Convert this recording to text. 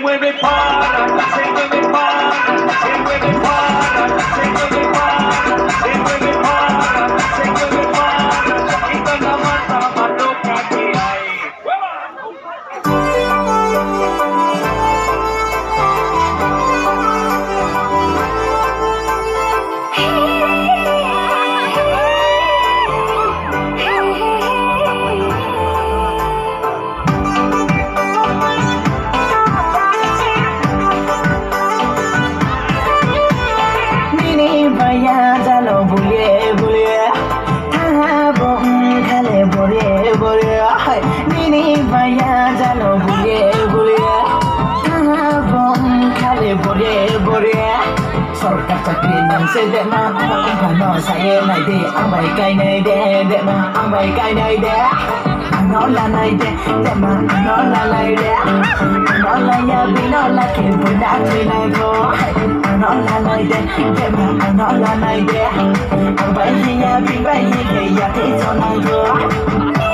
with me, partner. Sing with me, partner. Sing with me, partner. Sing with me, partner. Sing with me, partner. Sing with me, partner. Ito naman sa matupagiyay. Baya jalo bulie bulie, tha bom khale bore bore. Nini baya jalo bulie bulie, tha bom khale bore bore. Sorkar chakri nam se de ma, kono saye nai de, ambai kai nai de ma, ambai kai nai de. Angno Lanai de ma, Angno Lanai de. Angno Lanai bino la ke bunda bina ko. Angno Lanai de ma, Angno Lanai de. Ambai hiya bi bai hi ke ya te chonai ko.